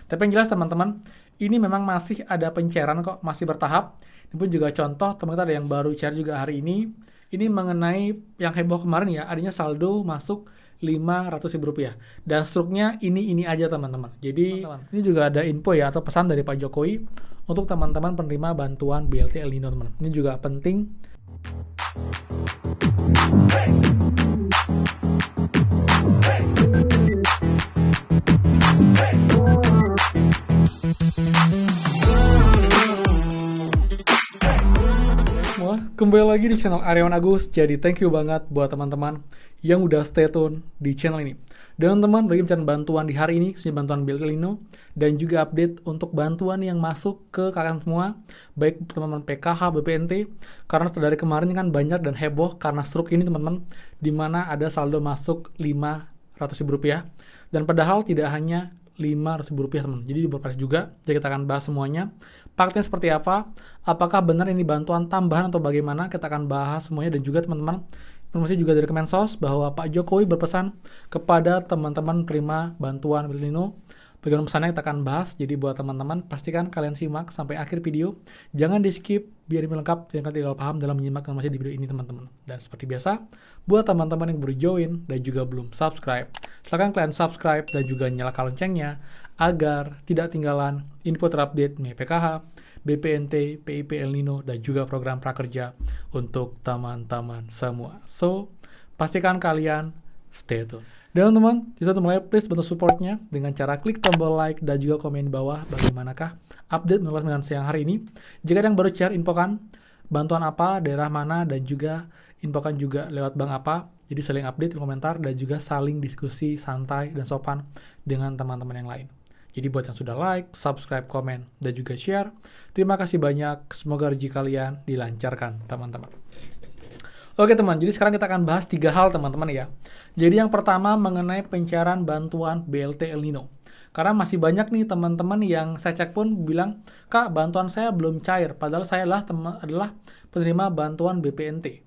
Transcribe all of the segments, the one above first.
Tapi yang jelas teman-teman, ini memang masih ada pencairan kok, masih bertahap. Ini pun juga contoh, teman-teman ada yang baru cair juga hari ini. Ini mengenai yang heboh kemarin ya, adanya saldo masuk Rp500.000. Dan struknya ini aja teman-teman. Jadi ini juga ada info ya atau pesan dari Pak Jokowi untuk teman-teman penerima bantuan BLT El Nino teman. Ini juga penting. Semua kembali lagi di channel Aryawan Agus. Jadi thank you banget buat teman-teman yang udah stay tune di channel ini. Dan teman-teman bagi mencari bantuan di hari ini, khususnya bantuan BLT El Nino dan juga update untuk bantuan yang masuk ke kalian semua, baik teman-teman PKH, BPNT, karena dari kemarin kan banyak dan heboh karena struk ini teman-teman, di mana ada saldo masuk Rp500.000 dan padahal tidak hanya Rp500.000 teman. Jadi diberproses juga. Jadi kita akan bahas semuanya. Faktanya seperti apa? Apakah benar ini bantuan tambahan atau bagaimana? Kita akan bahas semuanya. Dan juga teman-teman, informasi juga dari Kemensos bahwa Pak Jokowi berpesan kepada teman-teman penerima bantuan El Nino. Bagaimana pesannya kita akan bahas. Jadi buat teman-teman, pastikan kalian simak sampai akhir video. Jangan di skip biar ini lengkap. Jangan tinggal paham dalam menyimak informasi di video ini teman-teman. Dan seperti biasa, buat teman-teman yang baru join dan juga belum subscribe, silakan kalian subscribe dan juga nyalakan loncengnya agar tidak ketinggalan info terupdate mengenai PKH, BPNT, PIP El Nino, dan juga program prakerja untuk teman-teman semua. So, pastikan kalian stay tune. Dan teman-teman, bisa mulai please bantu supportnya dengan cara klik tombol like dan juga komen di bawah bagaimanakah update dengan siang hari ini. Jika ada yang baru share, infokan bantuan apa, daerah mana, dan juga infokan juga lewat bank apa. Jadi saling update di komentar dan juga saling diskusi santai dan sopan dengan teman-teman yang lain. Jadi buat yang sudah like, subscribe, komen, dan juga share, terima kasih banyak. Semoga rezeki kalian dilancarkan teman-teman. Oke teman, jadi sekarang kita akan bahas 3 hal teman-teman ya. Jadi yang pertama mengenai pencairan bantuan BLT El Nino. Karena masih banyak nih teman-teman yang saya cek pun bilang, Kak bantuan saya belum cair, padahal saya adalah penerima bantuan BPNT.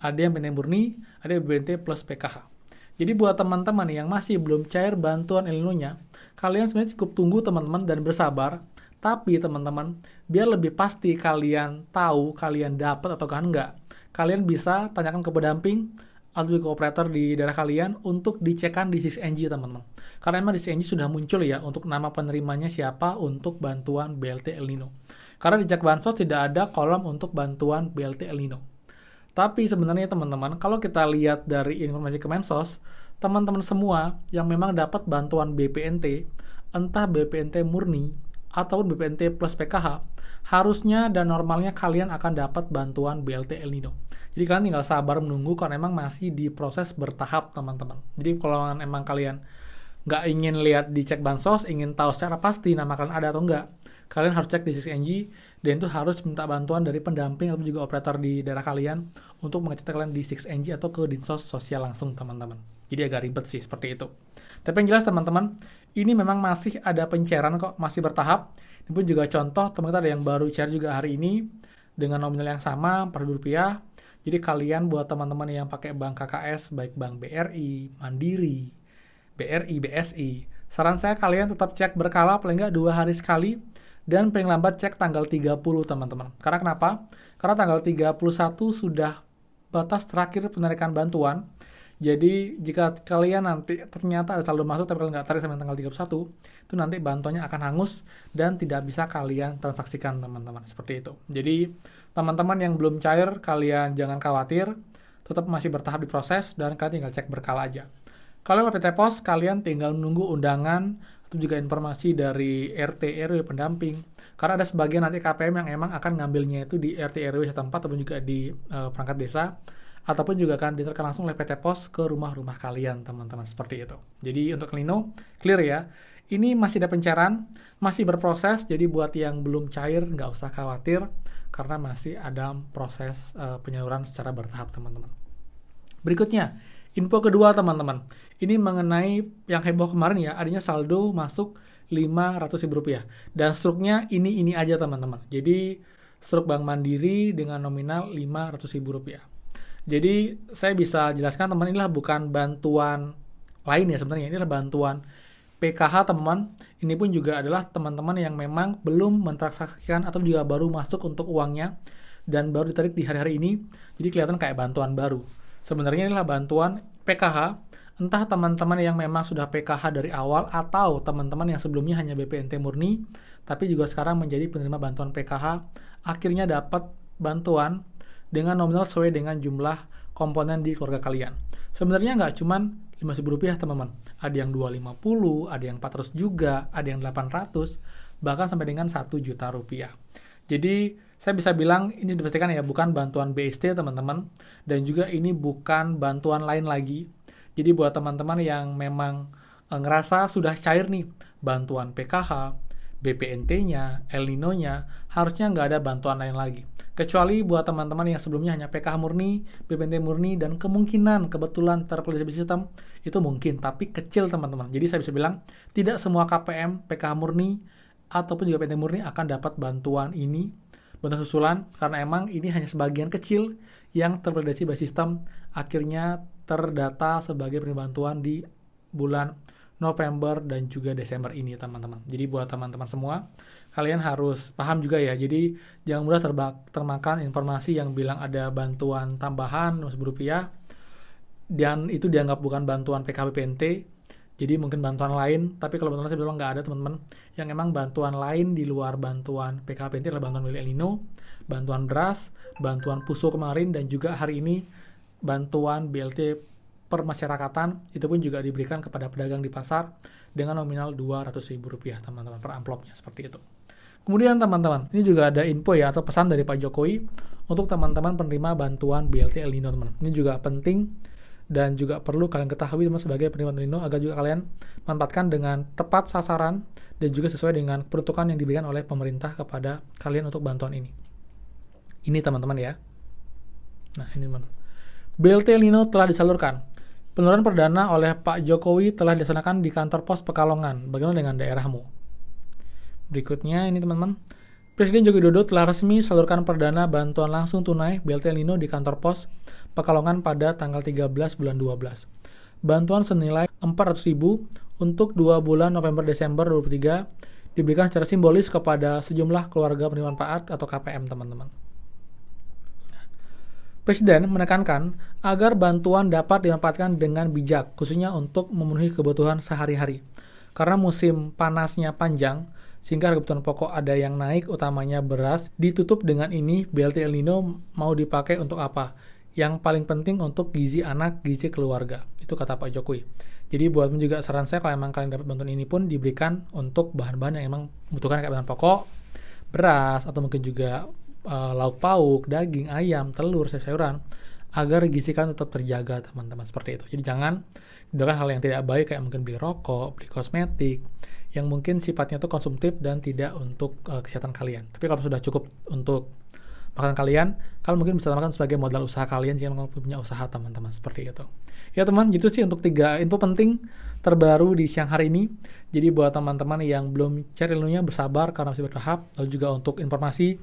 Ada yang BPNT murni, ada yang BPNT plus PKH. Jadi buat teman-teman yang masih belum cair bantuan El Nino-nya, kalian sebenarnya cukup tunggu teman-teman dan bersabar. Tapi teman-teman, biar lebih pasti kalian tahu kalian dapat atau enggak, kalian bisa tanyakan ke pendamping atau ke operator di daerah kalian untuk dicekkan di 6NG teman-teman. Karena memang di 6NG sudah muncul ya untuk nama penerimanya siapa untuk bantuan BLT El Nino. Karena di cek bansos tidak ada kolom untuk bantuan BLT El Nino. Tapi sebenarnya teman-teman, kalau kita lihat dari informasi Kemensos, teman-teman semua yang memang dapat bantuan BPNT, entah BPNT murni ataupun BPNT plus PKH, harusnya dan normalnya kalian akan dapat bantuan BLT El Nino. Jadi kalian tinggal sabar menunggu karena emang masih diproses bertahap teman-teman. Jadi kalau emang kalian nggak ingin lihat di cek bansos, ingin tahu secara pasti nama kalian ada atau enggak, kalian harus cek di 6NG dan itu harus minta bantuan dari pendamping atau juga operator di daerah kalian untuk mengecek kalian di 6NG atau ke Dinsos Sosial langsung teman-teman. Jadi agak ribet sih seperti itu. Tapi yang jelas teman-teman, ini memang masih ada pencairan kok, masih bertahap. Ini pun juga contoh, teman-teman ada yang baru cair juga hari ini dengan nominal yang sama, Rp4.000. Jadi kalian buat teman-teman yang pakai bank KKS, baik bank BRI, Mandiri, BRI, BSI, saran saya kalian tetap cek berkala paling nggak 2 hari sekali dan paling lambat cek tanggal 30 teman-teman. Karena kenapa? Karena tanggal 31 sudah batas terakhir penarikan bantuan. Jadi jika kalian nanti ternyata ada saldo masuk tapi kalian nggak tarik sampai tanggal 31, itu nanti bantuannya akan hangus dan tidak bisa kalian transaksikan teman-teman. Seperti itu. Jadi teman-teman yang belum cair, kalian jangan khawatir, tetap masih bertahap diproses dan kalian tinggal cek berkala aja. Kalau PT Pos, kalian tinggal menunggu undangan atau juga informasi dari RT RW pendamping. Karena ada sebagian nanti KPM yang emang akan ngambilnya itu di RT RW setempat ataupun juga di perangkat desa. Ataupun juga akan diterkan langsung oleh PT Pos ke rumah-rumah kalian, teman-teman. Seperti itu. Jadi untuk El Nino, clear ya. Ini masih ada pencairan, masih berproses. Jadi buat yang belum cair, nggak usah khawatir. Karena masih ada proses penyaluran secara bertahap, teman-teman. Berikutnya, info kedua, teman-teman. Ini mengenai yang heboh kemarin ya, adanya saldo masuk Rp500.000. Dan struknya ini aja, teman-teman. Jadi, struk Bank Mandiri dengan nominal Rp500.000. Jadi saya bisa jelaskan teman, inilah bukan bantuan lain ya sebenarnya, inilah bantuan PKH teman-teman, ini pun juga adalah teman-teman yang memang belum mentransaksikan atau juga baru masuk untuk uangnya dan baru ditarik di hari-hari ini, jadi kelihatan kayak bantuan baru. Sebenarnya inilah bantuan PKH, entah teman-teman yang memang sudah PKH dari awal atau teman-teman yang sebelumnya hanya BPNT murni, tapi juga sekarang menjadi penerima bantuan PKH, akhirnya dapat bantuan dengan nominal sesuai dengan jumlah komponen di keluarga kalian. Sebenarnya nggak cuman Rp50.000 teman-teman, ada yang 250, ada yang 400 juga, ada yang 800, bahkan sampai dengan Rp1.000.000. Jadi saya bisa bilang ini dipastikan ya bukan bantuan BST teman-teman, dan juga ini bukan bantuan lain lagi. Jadi buat teman-teman yang memang ngerasa sudah cair nih bantuan PKH, BPNT-nya, El Nino-nya, harusnya nggak ada bantuan lain lagi. Kecuali buat teman-teman yang sebelumnya hanya PKH murni, BPNT murni, dan kemungkinan kebetulan terpilih sistem, itu mungkin, tapi kecil teman-teman. Jadi saya bisa bilang, tidak semua KPM, PKH murni, ataupun juga BPNT murni akan dapat bantuan ini, bantuan susulan, karena emang ini hanya sebagian kecil yang tervalidasi by sistem, akhirnya terdata sebagai penerima bantuan di bulan November dan juga Desember ini teman-teman. Jadi buat teman-teman semua, kalian harus paham juga ya. Jadi jangan mudah termakan informasi yang bilang ada bantuan tambahan Rp10.000 dan itu dianggap bukan bantuan PKH-BPNT. Jadi mungkin bantuan lain, tapi kalau bantuan lain saya bilang nggak ada teman-teman. Yang emang bantuan lain di luar bantuan PKH-BPNT adalah bantuan milik El Nino, bantuan beras, bantuan PUSO kemarin, dan juga hari ini bantuan BLT permasyarakatan, itu pun juga diberikan kepada pedagang di pasar dengan nominal Rp200.000 teman-teman per amplopnya, seperti itu. Kemudian teman-teman, ini juga ada info ya atau pesan dari Pak Jokowi untuk teman-teman penerima bantuan BLT El Nino teman. Ini juga penting dan juga perlu kalian ketahui teman sebagai penerima El Nino agar juga kalian manfaatkan dengan tepat sasaran dan juga sesuai dengan peruntukan yang diberikan oleh pemerintah kepada kalian untuk bantuan ini. Ini teman-teman ya. Nah ini teman. BLT El Nino telah disalurkan. Penyaluran perdana oleh Pak Jokowi telah dilaksanakan di kantor pos Pekalongan. Bagaimana dengan daerahmu? Berikutnya ini teman-teman. Presiden Joko Widodo telah resmi salurkan perdana bantuan langsung tunai BLT El Nino di kantor pos Pekalongan pada tanggal 13 bulan 12. Bantuan senilai Rp400.000 untuk 2 bulan November-Desember 2023 diberikan secara simbolis kepada sejumlah keluarga penerima manfaat atau KPM teman-teman. Presiden menekankan agar bantuan dapat dimanfaatkan dengan bijak, khususnya untuk memenuhi kebutuhan sehari-hari. Karena musim panasnya panjang, sehingga harga kebutuhan pokok ada yang naik, utamanya beras. Ditutup dengan ini, BLT El Nino mau dipakai untuk apa? Yang paling penting untuk gizi anak, gizi keluarga. Itu kata Pak Jokowi. Jadi buat juga saran saya, kalau emang kalian dapat bantuan ini pun diberikan untuk bahan-bahan yang emang membutuhkan kayak bahan pokok, beras, atau mungkin juga lauk pauk, daging, ayam, telur, sayuran, agar gizi kalian tetap terjaga teman-teman, seperti itu. Jadi jangan melakukan hal yang tidak baik kayak mungkin beli rokok, beli kosmetik yang mungkin sifatnya itu konsumtif dan tidak untuk kesehatan kalian. Tapi kalau sudah cukup untuk makanan kalian mungkin bisa makan sebagai modal usaha kalian jika kalian punya usaha teman-teman, seperti itu. Ya teman, gitu sih untuk 3 info penting terbaru di siang hari ini. Jadi buat teman-teman yang belum cari ilmunya, bersabar karena masih bertahap. Lalu juga untuk informasi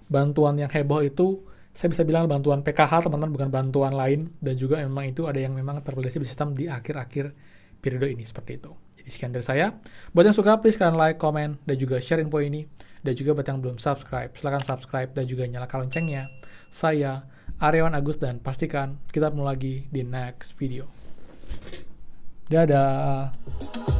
bantuan yang heboh itu, saya bisa bilang bantuan PKH teman-teman, bukan bantuan lain, dan juga memang itu ada yang memang tervalidasi sistem di akhir-akhir periode ini, seperti itu. Jadi sekian dari saya. Buat yang suka, please kalian like, comment, dan juga share info ini. Dan juga buat yang belum subscribe, silahkan subscribe dan juga nyalakan loncengnya. Saya Aryawan Agus dan pastikan kita ketemu lagi di next video. Dadah.